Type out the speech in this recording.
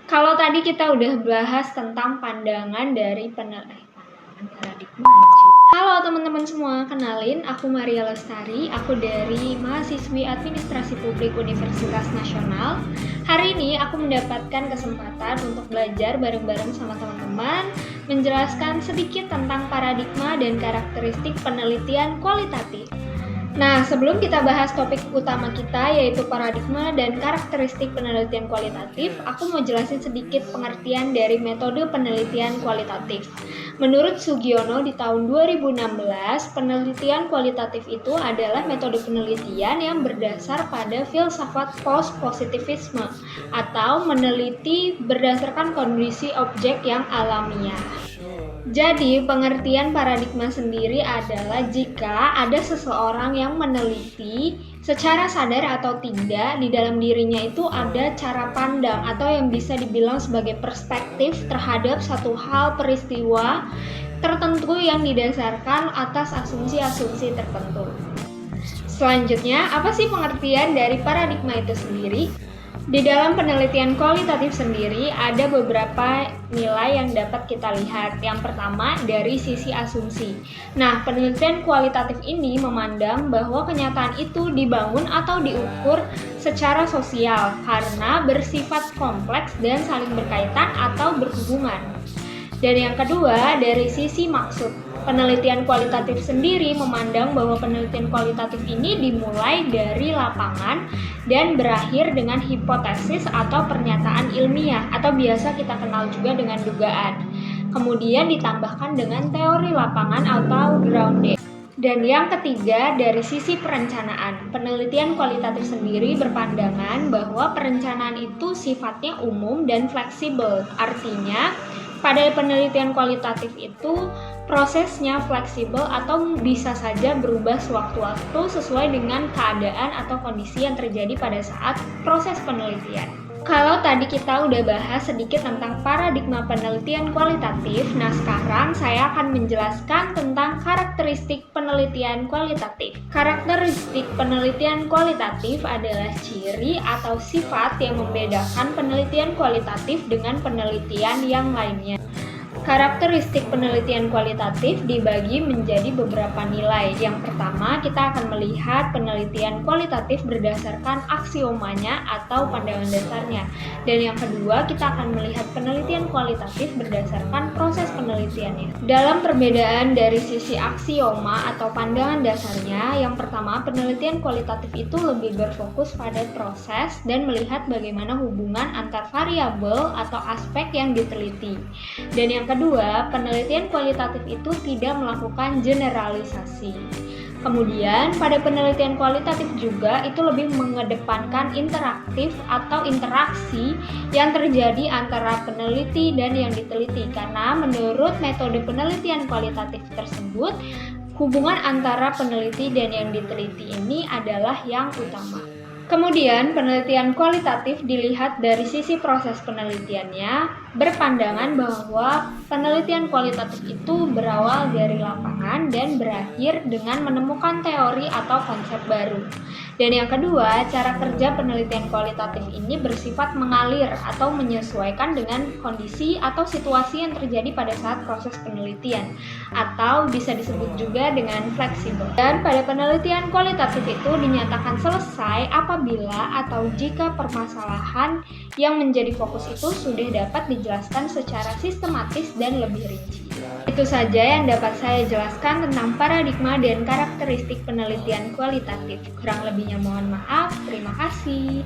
Kalau tadi kita udah bahas tentang pandangan dari paradigma. Halo teman-teman semua, kenalin aku Maria Lestari, aku dari mahasiswi Administrasi Publik Universitas Nasional. Hari ini aku mendapatkan kesempatan untuk belajar bareng-bareng sama teman-teman, menjelaskan sedikit tentang paradigma dan karakteristik penelitian kualitatif. Nah, sebelum kita bahas topik utama kita yaitu paradigma dan karakteristik penelitian kualitatif, aku mau jelasin sedikit pengertian dari metode penelitian kualitatif. Menurut Sugiono di tahun 2016, penelitian kualitatif itu adalah metode penelitian yang berdasar pada filsafat post-positivisme atau meneliti berdasarkan kondisi objek yang alamiah. Jadi, pengertian paradigma sendiri adalah jika ada seseorang yang meneliti secara sadar atau tidak di dalam dirinya itu ada cara pandang atau yang bisa dibilang sebagai perspektif terhadap satu hal peristiwa tertentu yang didasarkan atas asumsi-asumsi tertentu. Selanjutnya, apa sih pengertian dari paradigma itu sendiri? Di dalam penelitian kualitatif sendiri ada beberapa nilai yang dapat kita lihat. Yang pertama dari sisi asumsi. Nah, penelitian kualitatif ini memandang bahwa kenyataan itu dibangun atau diukur secara sosial karena bersifat kompleks dan saling berkaitan atau berhubungan. Dan yang kedua dari sisi maksud. Penelitian kualitatif sendiri memandang bahwa penelitian kualitatif ini dimulai dari lapangan dan berakhir dengan hipotesis atau pernyataan ilmiah atau biasa kita kenal juga dengan dugaan. Kemudian ditambahkan dengan teori lapangan atau grounded. Dan yang ketiga dari sisi perencanaan. Penelitian kualitatif sendiri berpandangan bahwa perencanaan itu sifatnya umum dan fleksibel. Artinya, pada penelitian kualitatif itu prosesnya fleksibel atau bisa saja berubah sewaktu-waktu sesuai dengan keadaan atau kondisi yang terjadi pada saat proses penelitian. Kalau tadi kita udah bahas sedikit tentang paradigma penelitian kualitatif, nah sekarang saya akan menjelaskan tentang karakteristik penelitian kualitatif. Karakteristik penelitian kualitatif adalah ciri atau sifat yang membedakan penelitian kualitatif dengan penelitian yang lainnya. Karakteristik penelitian kualitatif dibagi menjadi beberapa nilai. Yang pertama, kita akan melihat penelitian kualitatif berdasarkan aksiomanya atau pandangan dasarnya. Dan yang kedua, kita akan melihat penelitian kualitatif berdasarkan proses penelitiannya. Dalam perbedaan dari sisi aksioma atau pandangan dasarnya, yang pertama, penelitian kualitatif itu lebih berfokus pada proses dan melihat bagaimana hubungan antar variabel atau aspek yang diteliti. Dan yang kedua, penelitian kualitatif itu tidak melakukan generalisasi. Kemudian, pada penelitian kualitatif juga itu lebih mengedepankan interaktif atau interaksi yang terjadi antara peneliti dan yang diteliti. Karena menurut metode penelitian kualitatif tersebut, hubungan antara peneliti dan yang diteliti ini adalah yang utama. Kemudian, penelitian kualitatif dilihat dari sisi proses penelitiannya, berpandangan bahwa penelitian kualitatif itu berawal dari lapangan dan berakhir dengan menemukan teori atau konsep baru. Dan yang kedua, cara kerja penelitian kualitatif ini bersifat mengalir atau menyesuaikan dengan kondisi atau situasi yang terjadi pada saat proses penelitian, atau bisa disebut juga dengan fleksibel. Dan pada penelitian kualitatif itu dinyatakan selesai apabila atau jika permasalahan yang menjadi fokus itu sudah dapat dijelaskan secara sistematis dan lebih rinci. Itu saja yang dapat saya jelaskan tentang paradigma dan karakteristik penelitian kualitatif. Kurang lebihnya mohon maaf. Terima kasih.